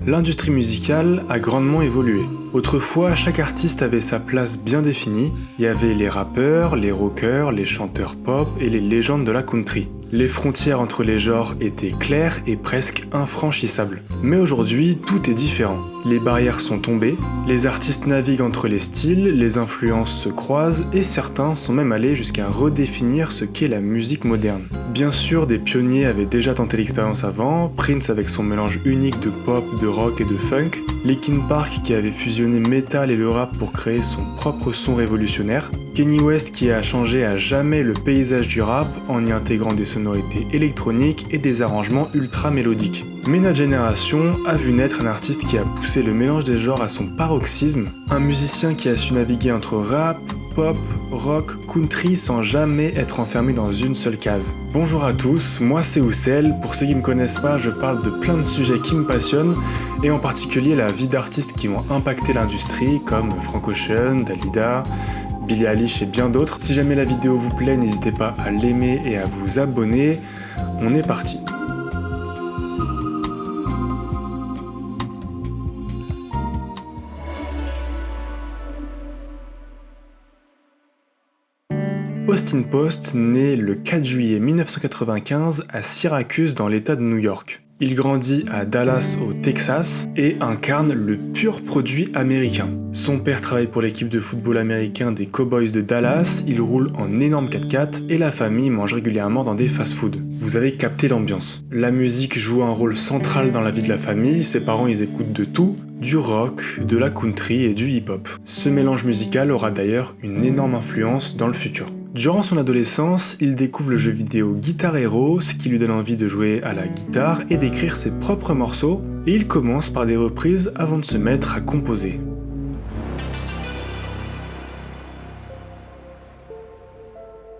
L'industrie musicale a grandement évolué. Autrefois, chaque artiste avait sa place bien définie. Il y avait les rappeurs, les rockers, les chanteurs pop et les légendes de la country. Les frontières entre les genres étaient claires et presque infranchissables. Mais aujourd'hui, tout est différent. Les barrières sont tombées, les artistes naviguent entre les styles, les influences se croisent et certains sont même allés jusqu'à redéfinir ce qu'est la musique moderne. Bien sûr, des pionniers avaient déjà tenté l'expérience avant, Prince avec son mélange unique de pop, de rock et de funk, Linkin Park qui avait fusionné metal et le rap pour créer son propre son révolutionnaire, Kanye West qui a changé à jamais le paysage du rap en y intégrant des sonorités électroniques et des arrangements ultra mélodiques. Mais notre génération a vu naître un artiste qui a poussé le mélange des genres à son paroxysme, un musicien qui a su naviguer entre rap, pop, rock, country sans jamais être enfermé dans une seule case. Bonjour à tous, moi c'est Oussel, pour ceux qui ne me connaissent pas, je parle de plein de sujets qui me passionnent, et en particulier la vie d'artistes qui ont impacté l'industrie, comme Frank Ocean, Dalida, Billie Eilish et bien d'autres. Si jamais la vidéo vous plaît, n'hésitez pas à l'aimer et à vous abonner. On est parti. Austin Post naît le 4 juillet 1995 à Syracuse dans l'État de New York. Il grandit à Dallas au Texas et incarne le pur produit américain. Son père travaille pour l'équipe de football américain des Cowboys de Dallas, il roule en énorme 4x4 et la famille mange régulièrement dans des fast-foods. Vous avez capté l'ambiance. La musique joue un rôle central dans la vie de la famille, ses parents ils écoutent de tout, du rock, de la country et du hip-hop. Ce mélange musical aura d'ailleurs une énorme influence dans le futur. Durant son adolescence, il découvre le jeu vidéo Guitar Hero, ce qui lui donne envie de jouer à la guitare et d'écrire ses propres morceaux, et il commence par des reprises avant de se mettre à composer.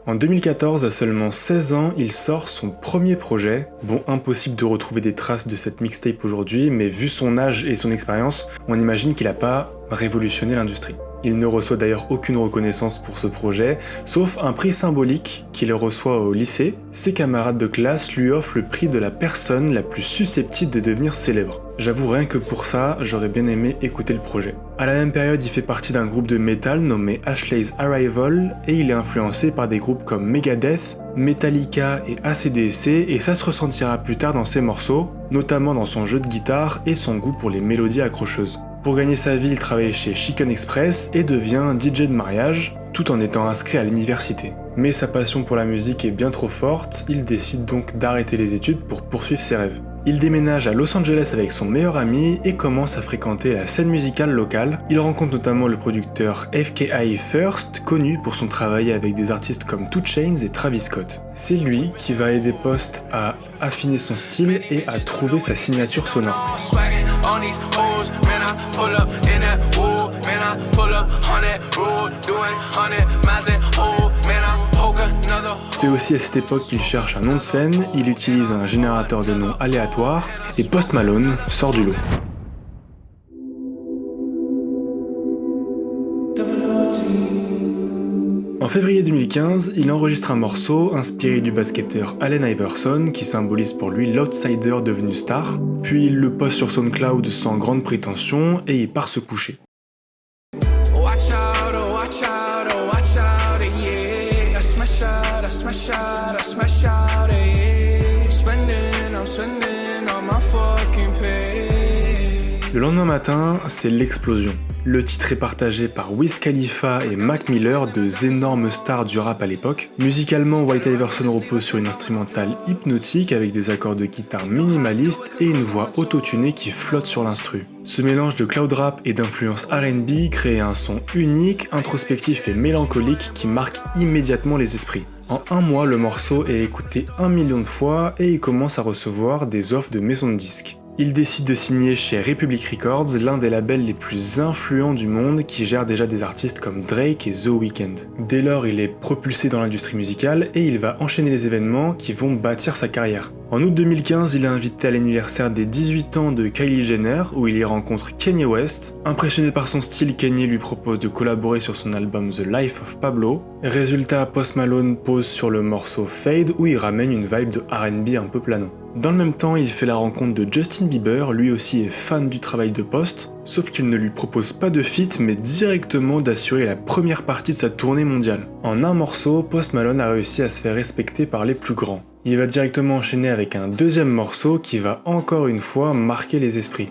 En 2014, à seulement 16 ans, il sort son premier projet. Bon, impossible de retrouver des traces de cette mixtape aujourd'hui, mais vu son âge et son expérience, on imagine qu'il n'a pas révolutionné l'industrie. Il ne reçoit d'ailleurs aucune reconnaissance pour ce projet, sauf un prix symbolique qu'il reçoit au lycée. Ses camarades de classe lui offrent le prix de la personne la plus susceptible de devenir célèbre. J'avoue, rien que pour ça, j'aurais bien aimé écouter le projet. À la même période, il fait partie d'un groupe de metal nommé Ashley's Arrival, et il est influencé par des groupes comme Megadeth, Metallica et AC/DC, et ça se ressentira plus tard dans ses morceaux, notamment dans son jeu de guitare et son goût pour les mélodies accrocheuses. Pour gagner sa vie, il travaille chez Chicken Express et devient DJ de mariage, tout en étant inscrit à l'université. Mais sa passion pour la musique est bien trop forte, il décide donc d'arrêter les études pour poursuivre ses rêves. Il déménage à Los Angeles avec son meilleur ami et commence à fréquenter la scène musicale locale. Il rencontre notamment le producteur FKA First, connu pour son travail avec des artistes comme 2 Chainz et Travis Scott. C'est lui qui va aider Post à affiner son style et à trouver sa signature sonore. C'est aussi à cette époque qu'il cherche un nom de scène, il utilise un générateur de noms aléatoire et Post Malone sort du lot. En février 2015, il enregistre un morceau inspiré du basketteur Allen Iverson qui symbolise pour lui l'outsider devenu star, puis il le poste sur SoundCloud sans grande prétention et il part se coucher. Le lendemain matin, c'est l'explosion. Le titre est partagé par Wiz Khalifa et Mac Miller, deux énormes stars du rap à l'époque. Musicalement, White Iverson repose sur une instrumentale hypnotique avec des accords de guitare minimalistes et une voix autotunée qui flotte sur l'instru. Ce mélange de cloud rap et d'influence R&B crée un son unique, introspectif et mélancolique qui marque immédiatement les esprits. En un mois, le morceau est écouté 1 million de fois et il commence à recevoir des offres de maisons de disques. Il décide de signer chez Republic Records, l'un des labels les plus influents du monde qui gère déjà des artistes comme Drake et The Weeknd. Dès lors, il est propulsé dans l'industrie musicale et il va enchaîner les événements qui vont bâtir sa carrière. En août 2015, il est invité à l'anniversaire des 18 ans de Kylie Jenner où il y rencontre Kanye West. Impressionné par son style, Kanye lui propose de collaborer sur son album The Life of Pablo. Résultat, Post Malone pose sur le morceau Fade où il ramène une vibe de R&B un peu planant. Dans le même temps, il fait la rencontre de Justin Bieber, lui aussi est fan du travail de Post, sauf qu'il ne lui propose pas de feat, mais directement d'assurer la première partie de sa tournée mondiale. En un morceau, Post Malone a réussi à se faire respecter par les plus grands. Il va directement enchaîner avec un deuxième morceau qui va encore une fois marquer les esprits.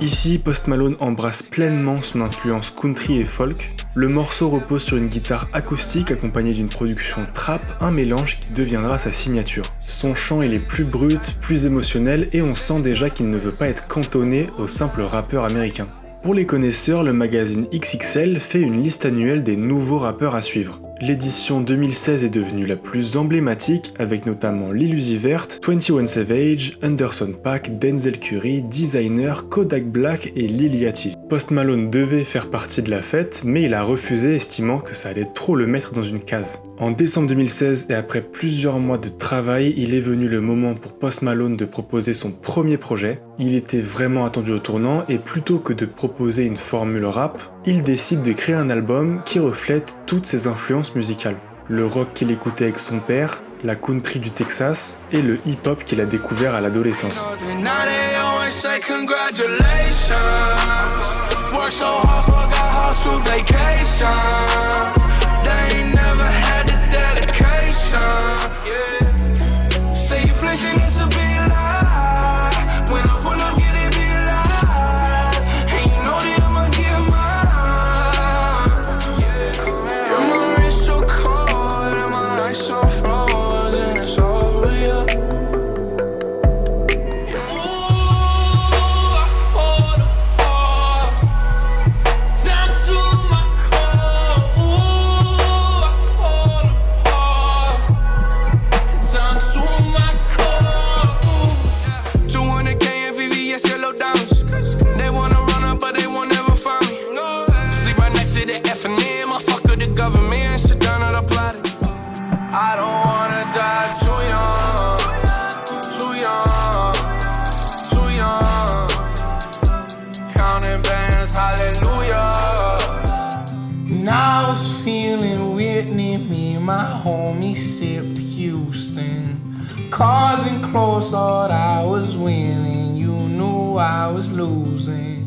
Ici, Post Malone embrasse pleinement son influence country et folk. Le morceau repose sur une guitare acoustique accompagnée d'une production trap, un mélange qui deviendra sa signature. Son chant il est plus brut, plus émotionnel et on sent déjà qu'il ne veut pas être cantonné au simple rappeur américain. Pour les connaisseurs, le magazine XXL fait une liste annuelle des nouveaux rappeurs à suivre. L'édition 2016 est devenue la plus emblématique avec notamment Lil Uzi Vert, 21 Savage, Anderson .Paak, Denzel Curry, Designer, Kodak Black et Lil Yachty. Post Malone devait faire partie de la fête, mais il a refusé estimant que ça allait trop le mettre dans une case. En décembre 2016 et après plusieurs mois de travail, il est venu le moment pour Post Malone de proposer son premier projet. Il était vraiment attendu au tournant et plutôt que de proposer une formule rap, il décide de créer un album qui reflète toutes ses influences musicales. Le rock qu'il écoutait avec son père, la country du Texas et le hip-hop qu'il a découvert à l'adolescence.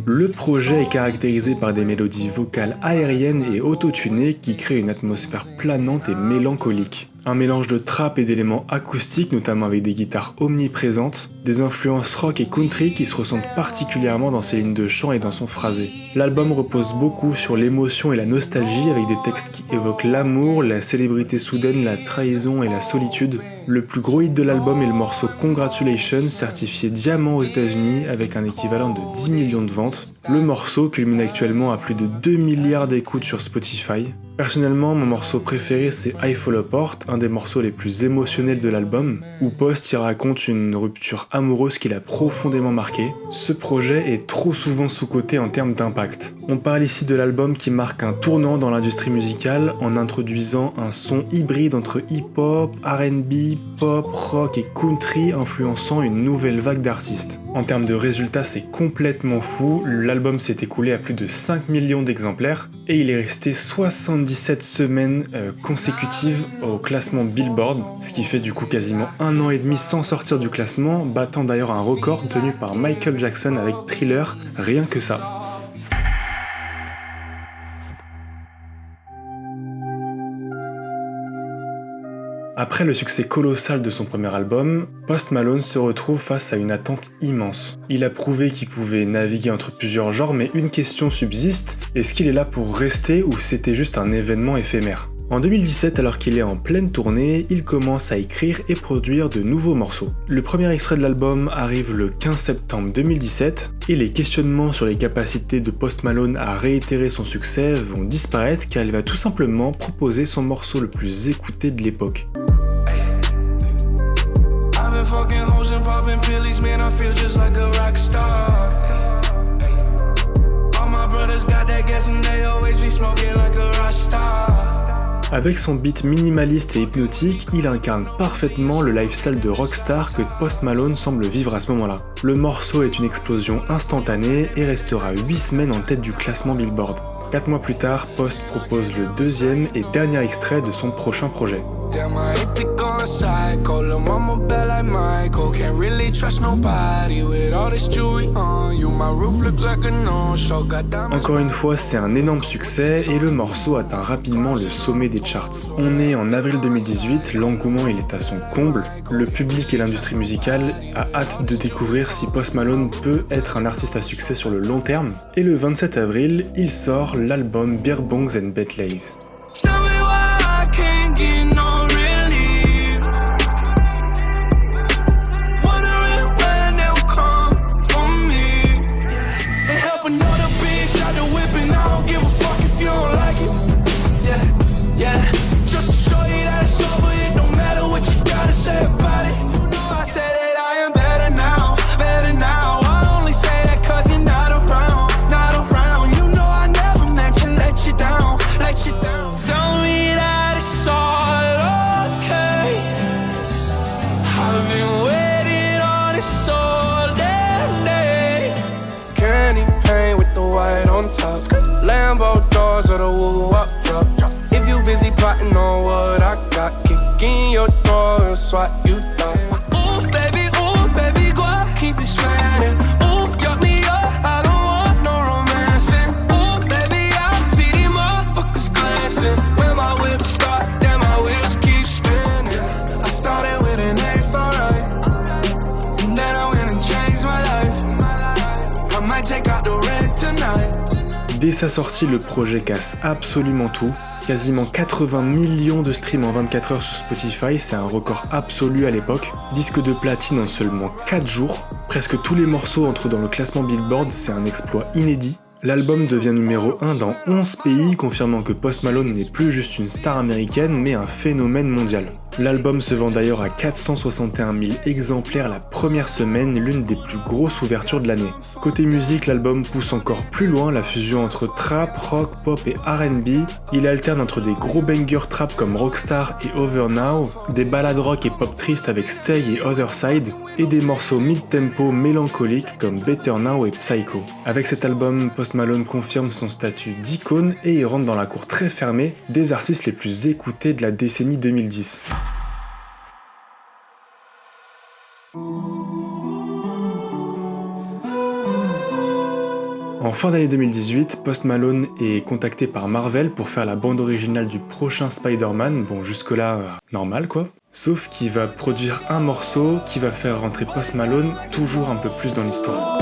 Le projet est caractérisé par des mélodies vocales aériennes et auto-tunées qui créent une atmosphère planante et mélancolique. Un mélange de trap et d'éléments acoustiques, notamment avec des guitares omniprésentes, des influences rock et country qui se ressentent particulièrement dans ses lignes de chant et dans son phrasé. L'album repose beaucoup sur l'émotion et la nostalgie avec des textes qui évoquent l'amour, la célébrité soudaine, la trahison et la solitude. Le plus gros hit de l'album est le morceau Congratulations, certifié diamant aux États-Unis avec un équivalent de 10 millions de ventes. Le morceau culmine actuellement à plus de 2 milliards d'écoutes sur Spotify. Personnellement, mon morceau préféré c'est I Fall Apart, un des morceaux les plus émotionnels de l'album, où Post y raconte une rupture amoureuse qui l'a profondément marqué. Ce projet est trop souvent sous-coté en termes d'impact. On parle ici de l'album qui marque un tournant dans l'industrie musicale en introduisant un son hybride entre hip-hop, R&B, pop, rock et country influençant une nouvelle vague d'artistes. En termes de résultats, c'est complètement fou, l'album s'est écoulé à plus de 5 millions d'exemplaires et il est resté 77 semaines consécutives au classement Billboard, ce qui fait du coup quasiment 1 an et demi sans sortir du classement, battant d'ailleurs un record tenu par Michael Jackson avec Thriller, rien que ça. Après le succès colossal de son premier album, Post Malone se retrouve face à une attente immense. Il a prouvé qu'il pouvait naviguer entre plusieurs genres, mais une question subsiste, est-ce qu'il est là pour rester ou c'était juste un événement éphémère ? En 2017, alors qu'il est en pleine tournée, il commence à écrire et produire de nouveaux morceaux. Le premier extrait de l'album arrive le 15 septembre 2017 et les questionnements sur les capacités de Post Malone à réitérer son succès vont disparaître car il va tout simplement proposer son morceau le plus écouté de l'époque. Avec son beat minimaliste et hypnotique, il incarne parfaitement le lifestyle de rockstar que Post Malone semble vivre à ce moment-là. Le morceau est une explosion instantanée et restera 8 semaines en tête du classement Billboard. 4 mois plus tard, Post propose le deuxième et dernier extrait de son prochain projet. Encore une fois, c'est un énorme succès et le morceau atteint rapidement le sommet des charts. On est en avril 2018, l'engouement il est à son comble, le public et l'industrie musicale a hâte de découvrir si Post Malone peut être un artiste à succès sur le long terme, et le 27 avril, il sort l'album Beer Bongs and Bentleys. Lambo doors or the woo up drop. If you busy plotting on what I got, kick in your door and swat you down. Ooh, baby, go up, keep it sweating. Ooh, yuck me up, I don't want no romancing. Ooh, baby, I see these motherfuckers glancing. When my whip start, then my wheels keep spinning. I started with an A for right, and then I went and changed my life. I might take out the red tonight. Dès sa sortie, le projet casse absolument tout. Quasiment 80 millions de streams en 24 heures sur Spotify, c'est un record absolu à l'époque. Disque de platine en seulement 4 jours. Presque tous les morceaux entrent dans le classement Billboard, c'est un exploit inédit. L'album devient numéro 1 dans 11 pays, confirmant que Post Malone n'est plus juste une star américaine, mais un phénomène mondial. L'album se vend d'ailleurs à 461 000 exemplaires la première semaine, l'une des plus grosses ouvertures de l'année. Côté musique, l'album pousse encore plus loin la fusion entre trap, rock, pop et R&B. Il alterne entre des gros bangers trap comme Rockstar et Over Now, des ballades rock et pop tristes avec Stay et Other Side, et des morceaux mid-tempo mélancoliques comme Better Now et Psycho. Avec cet album, Post Malone confirme son statut d'icône et il rentre dans la cour très fermée des artistes les plus écoutés de la décennie 2010. En fin d'année 2018, Post Malone est contacté par Marvel pour faire la bande originale du prochain Spider-Man, bon jusque-là, normal quoi. Sauf qu'il va produire un morceau qui va faire rentrer Post Malone toujours un peu plus dans l'histoire.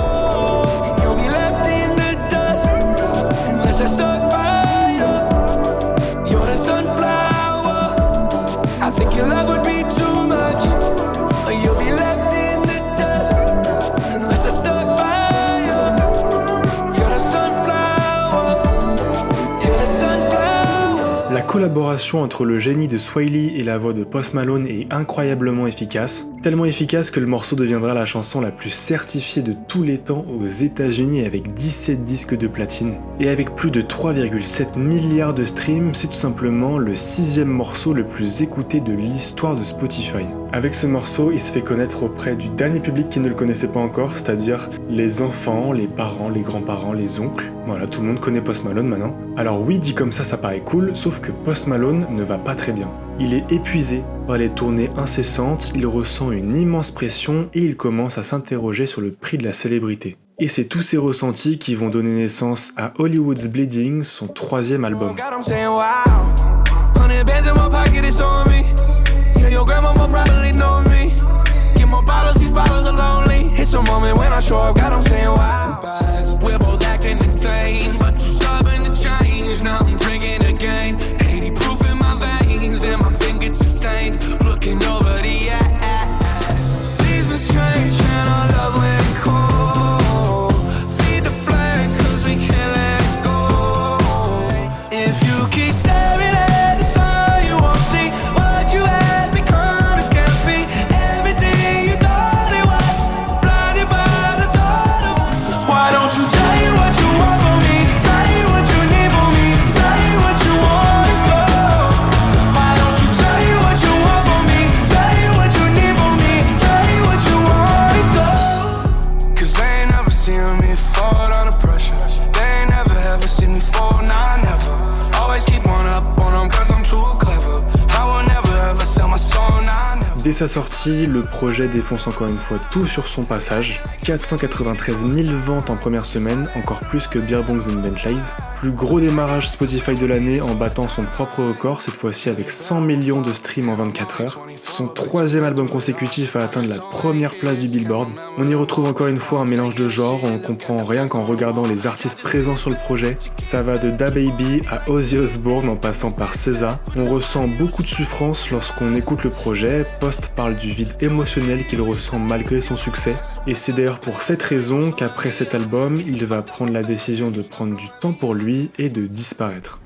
La collaboration entre le génie de Swaley et la voix de Post Malone est incroyablement efficace, tellement efficace que le morceau deviendra la chanson la plus certifiée de tous les temps aux États-Unis avec 17 disques de platine. Et avec plus de 3,7 milliards de streams, c'est tout simplement le 6e morceau le plus écouté de l'histoire de Spotify. Avec ce morceau, il se fait connaître auprès du dernier public qui ne le connaissait pas encore, c'est-à-dire les enfants, les parents, les grands-parents, les oncles. Voilà, tout le monde connaît Post Malone maintenant. Alors oui, dit comme ça paraît cool, sauf que Post Malone ne va pas très bien. Il est épuisé par les tournées incessantes, il ressent une immense pression et il commence à s'interroger sur le prix de la célébrité. Et c'est tous ces ressentis qui vont donner naissance à Hollywood's Bleeding, son 3e album. Dès sa sortie, le projet défonce encore une fois tout sur son passage. 493 000 ventes en première semaine, encore plus que Beer Bongs and Bentleys. Plus gros démarrage Spotify de l'année en battant son propre record, cette fois-ci avec 100 millions de streams en 24 heures. Son troisième album consécutif a atteint la première place du Billboard. On y retrouve encore une fois un mélange de genres, on comprend rien qu'en regardant les artistes présents sur le projet. Ça va de DaBaby à Ozzy Osbourne en passant par SZA. On ressent beaucoup de souffrance lorsqu'on écoute le projet. Post parle du vide émotionnel qu'il ressent malgré son succès. Et c'est d'ailleurs pour cette raison qu'après cet album, il va prendre la décision de prendre du temps pour lui et de disparaître.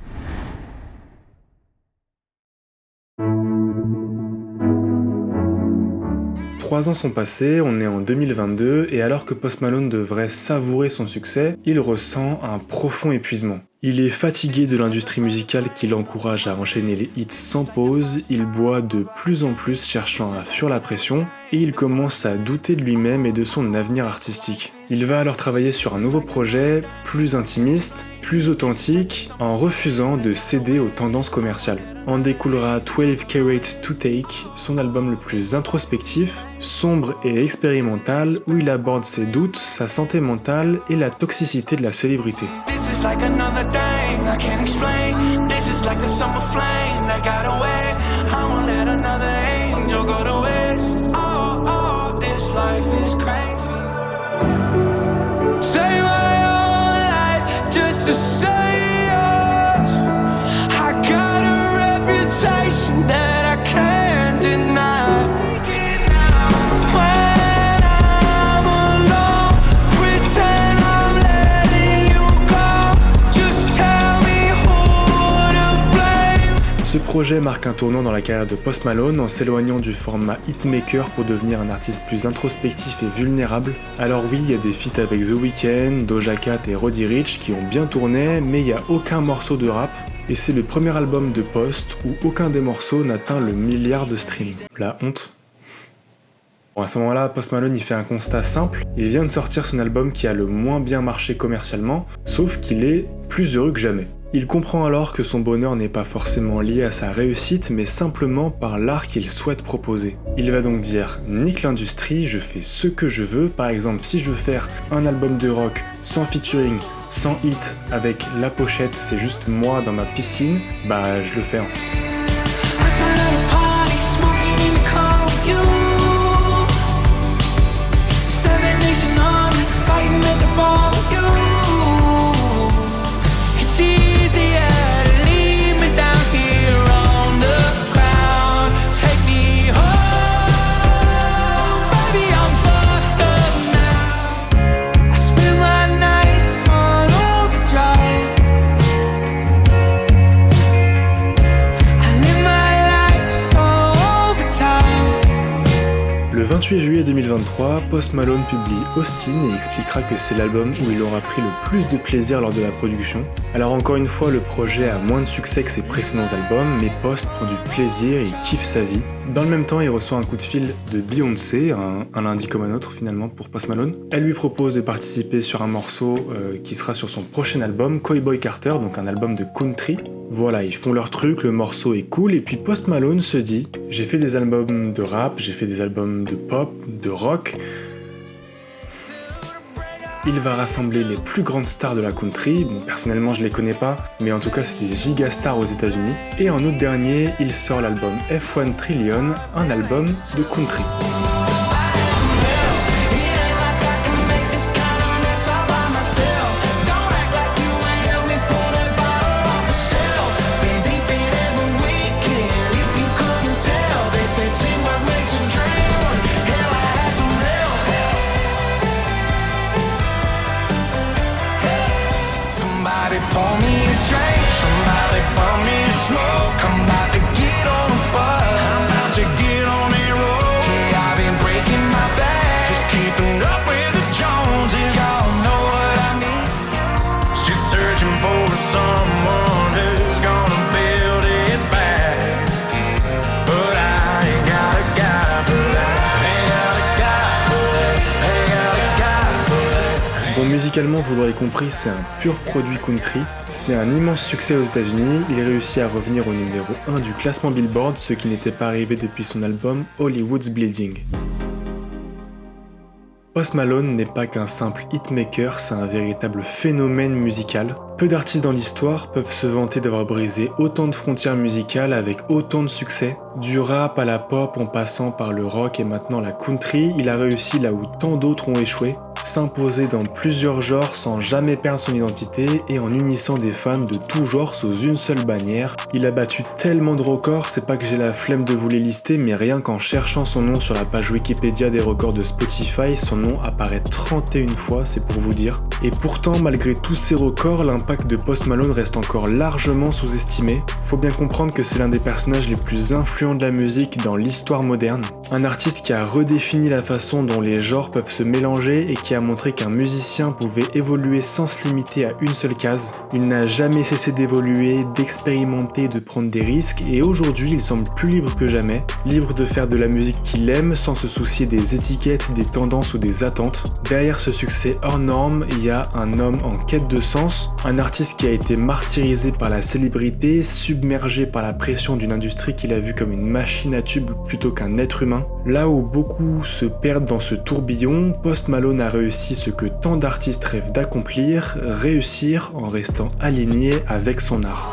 Trois ans sont passés, on est en 2022, et alors que Post Malone devrait savourer son succès, il ressent un profond épuisement. Il est fatigué de l'industrie musicale qui l'encourage à enchaîner les hits sans pause, il boit de plus en plus cherchant à fuir la pression, et il commence à douter de lui-même et de son avenir artistique. Il va alors travailler sur un nouveau projet, plus intimiste, plus authentique, en refusant de céder aux tendances commerciales. En découlera 12 Karat to Take, son album le plus introspectif, sombre et expérimental, où il aborde ses doutes, sa santé mentale et la toxicité de la célébrité. This is like another thing I can't explain. This is like a summer flame that got away. I won't let another angel go to waste. Oh, this life is crazy. Take my own life just to say yours. I got a reputation that I can't deny. When I'm alone, pretend I'm letting you go. Just tell me who to blame. Ce projet marque un tournant dans la carrière de Post Malone en s'éloignant du format hitmaker pour devenir un artiste plus introspectif et vulnérable. Alors oui, il y a des feats avec The Weeknd, Doja Cat et Roddy Ricch qui ont bien tourné, mais il n'y a aucun morceau de rap. Et c'est le premier album de Post où aucun des morceaux n'atteint le milliard de streams. La honte. Bon, à ce moment-là, Post Malone il fait un constat simple, il vient de sortir son album qui a le moins bien marché commercialement, sauf qu'il est plus heureux que jamais. Il comprend alors que son bonheur n'est pas forcément lié à sa réussite, mais simplement par l'art qu'il souhaite proposer. Il va donc dire « nique l'industrie, je fais ce que je veux », par exemple si je veux faire un album de rock sans featuring, sans hit, avec la pochette c'est juste moi dans ma piscine, bah je le fais en fait. Le 28 juillet 2023, Post Malone publie Austin et expliquera que c'est l'album où il aura pris le plus de plaisir lors de la production. Alors encore une fois, le projet a moins de succès que ses précédents albums, mais Post prend du plaisir et kiffe sa vie. Dans le même temps, il reçoit un coup de fil de Beyoncé, un lundi comme un autre finalement pour Post Malone. Elle lui propose de participer sur un morceau qui sera sur son prochain album, Cowboy Carter, donc un album de country. Voilà, ils font leur truc, le morceau est cool, et puis Post Malone se dit « J'ai fait des albums de rap, j'ai fait des albums de pop, de rock. » Il va rassembler les plus grandes stars de la country, bon personnellement je les connais pas, mais en tout cas c'est des gigastars aux États-Unis. Et en août dernier, il sort l'album F1 Trillion, un album de country. Pour me a drink, somebody pour me a smoke. I'm about to get on a bus, I'm about to get on a road. Musicalement, vous l'aurez compris, c'est un pur produit country. C'est un immense succès aux États-Unis. Il réussit à revenir au numéro 1 du classement Billboard, ce qui n'était pas arrivé depuis son album Hollywood's Bleeding. Post Malone n'est pas qu'un simple hitmaker, c'est un véritable phénomène musical. Peu d'artistes dans l'histoire peuvent se vanter d'avoir brisé autant de frontières musicales avec autant de succès. Du rap à la pop en passant par le rock et maintenant la country, il a réussi là où tant d'autres ont échoué. S'imposer dans plusieurs genres sans jamais perdre son identité et en unissant des fans de tout genre sous une seule bannière. Il a battu tellement de records, c'est pas que j'ai la flemme de vous les lister, mais rien qu'en cherchant son nom sur la page Wikipédia des records de Spotify, son nom apparaît 31 fois, c'est pour vous dire. Et pourtant, malgré tous ces records, l'impact de Post Malone reste encore largement sous-estimé. Faut bien comprendre que c'est l'un des personnages les plus influents de la musique dans l'histoire moderne. Un artiste qui a redéfini la façon dont les genres peuvent se mélanger et qui a montré qu'un musicien pouvait évoluer sans se limiter à une seule case. Il n'a jamais cessé d'évoluer, d'expérimenter, de prendre des risques et aujourd'hui il semble plus libre que jamais, libre de faire de la musique qu'il aime sans se soucier des étiquettes, des tendances ou des attentes. Derrière ce succès hors norme, il y a un homme en quête de sens, un artiste qui a été martyrisé par la célébrité, submergé par la pression d'une industrie qu'il a vue comme une machine à tubes plutôt qu'un être humain. Là où beaucoup se perdent dans ce tourbillon, Post Malone a réussi ce que tant d'artistes rêvent d'accomplir, réussir en restant aligné avec son art.